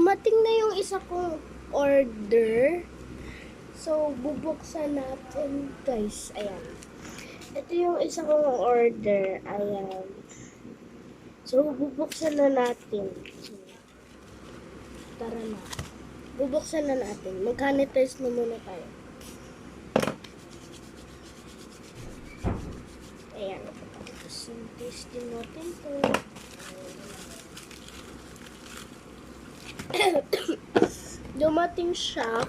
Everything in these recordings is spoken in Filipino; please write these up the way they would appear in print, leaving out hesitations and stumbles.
dumating na yung isa kong order. So, bubuksan natin, guys. Ayan. Ito yung isa kong order. Ayan. So, bubuksan na natin. Tara na. Bubuksan na natin. Mag-sanitize na muna tayo. Ayan. Sanitize din natin to. Dumating siya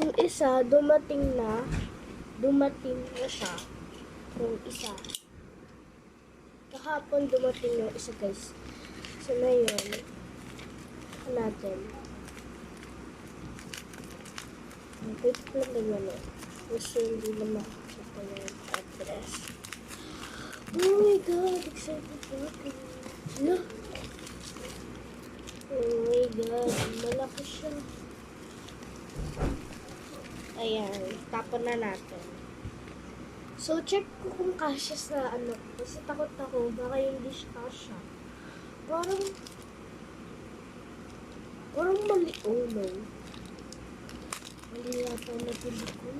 yung isa dumating na siya yung isa kahapon dumating yung isa, guys. So ngayon natin wait lang ganyan kasi hindi na makakita yung address. Oh my god, excited ako. Look. Oh my god, malaki siya. Ayan, tapon na natin. So, check ko kung kasya sa kasi takot ako, baka hindi siya kasya. Parang mali, oh no. Mali yata na pili ko.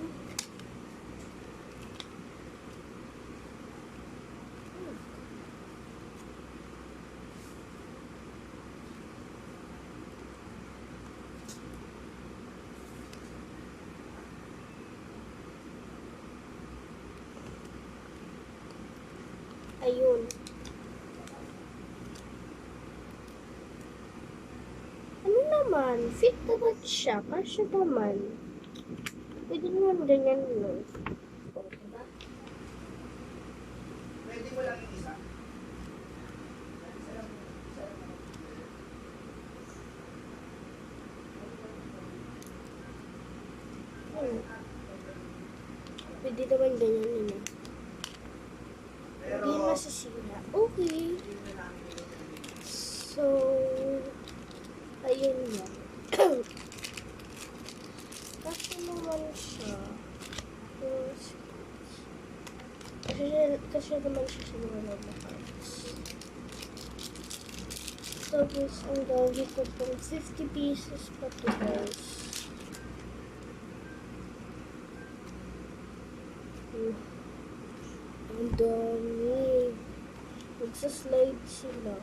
Ayun. Ano naman? Fit naman siya. Kasya naman. Pwede naman ganyan, no? O, diba? Pwede mo lang yung isa. Pwede naman ganyan, no? Hindi masisira. Okay. So, ayun yan. Kasi naman siya. Kasi naman siya sa mga nabakars. Tapos, ang dami ko pong 50 pieces pa to, guys. Ang dami. Magsaslide sila.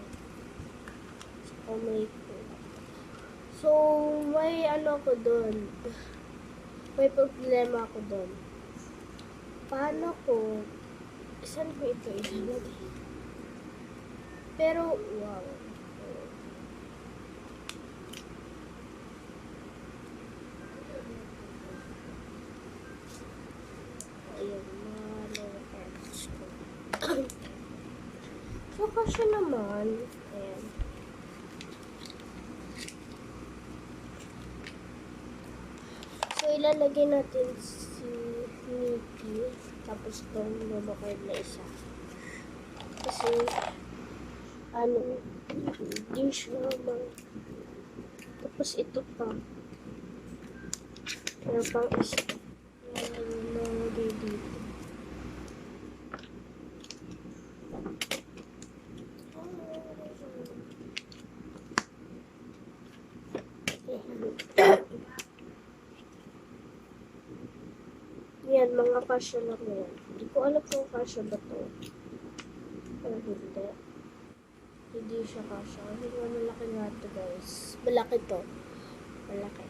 Oh my God. So, may ko doon. May problema ako doon. Paano ko, saan ko ito ilalagay? Pero, wow. Ayan, so, kasi naman, ayan. So, ilalagay natin si Nikki, tapos itong lulukad na isa. Kasi, hindi siya tapos ito pa. Pero pang isa. Nalagay dito. Yan, mga kasya lang yan. Hindi ko alam kung kasya ba to. Pero hindi. Hindi siya kasya. Kasi malaki nga to, guys. Malaki to. Malaki.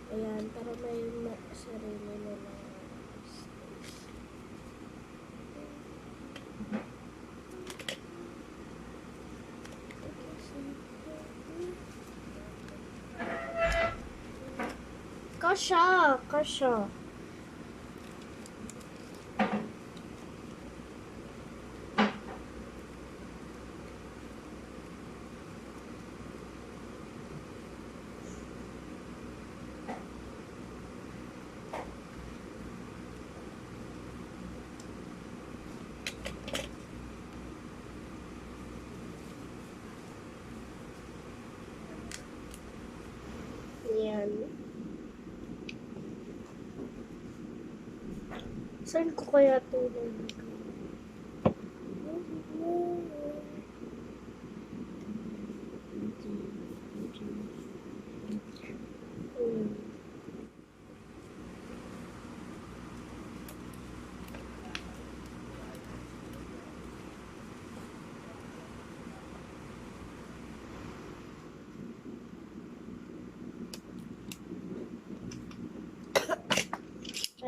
Ayan, para may sarili na lang. Kasha, kasha. Yan. Saan ko kaya ito nilagay?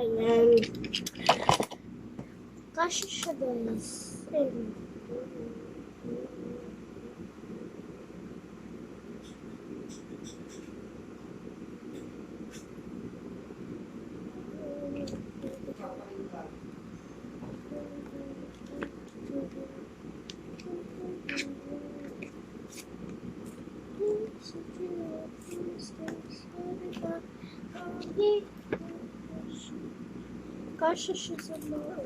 Ayan. Kasha siya, guys. Ayan. Kasha siya sa mga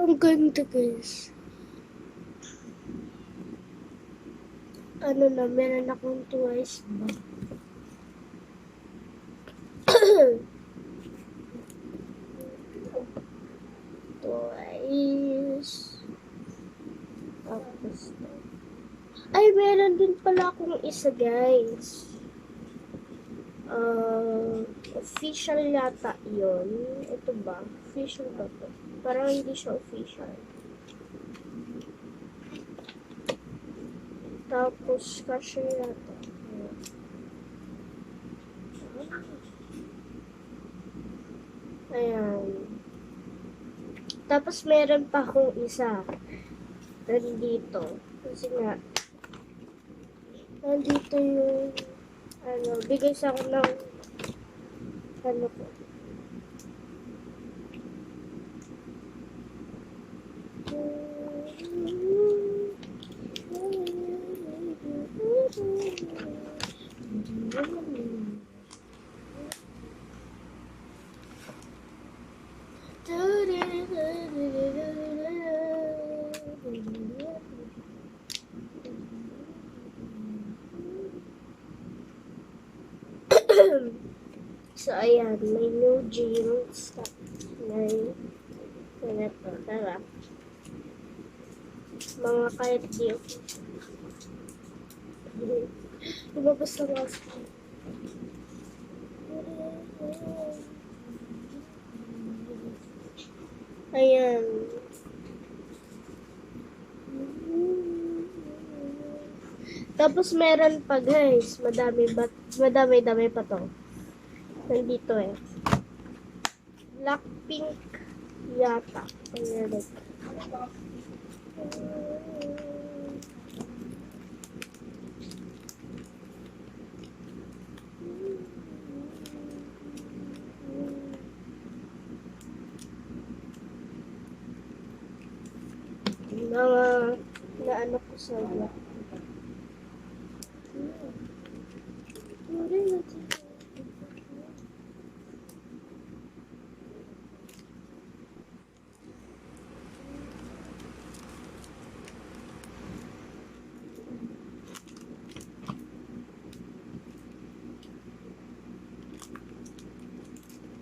ang ganda, guys. Ano na, meron akong twice ba? Twice. Tapos, ay, meron din pala akong isa, guys. Official yata yun. Ito ba? Official ba to? Parang hindi siya official. Tapos, cashier yata. Ayan. Tapos, meron pa akong isa. Nandito. Kasi nga, nandito yung, bigay sa akin ng, ko. So, ayan, may new jeans. May ito, tara. Mga kahit di. Lumabas na nga sa ayan. Tapos meron pa, guys. Madami pa to. Nandito eh. Blackpink yata. Ayan. Na ano ko sa iyo.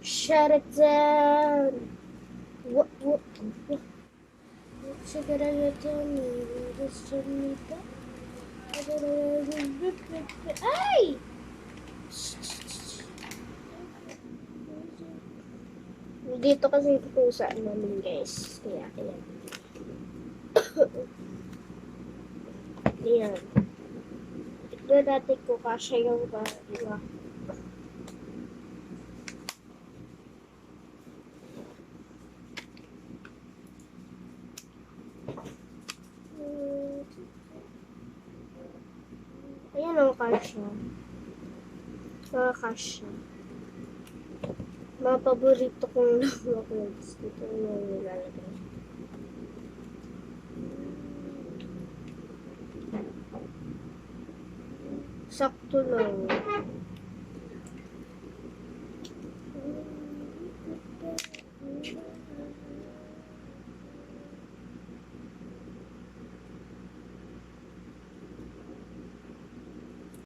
Shut it down. What? What's it gonna tell me? Just tell me that. Ay! Dito kasi pusa namin, guys. Kaya, ayan. Ayan. Tignan natin ko kasya yung iba. Ayan ang kasya. Mga kasya. Mga paborito kong mga clothes. Dito yung nilalagay. Sakto lang.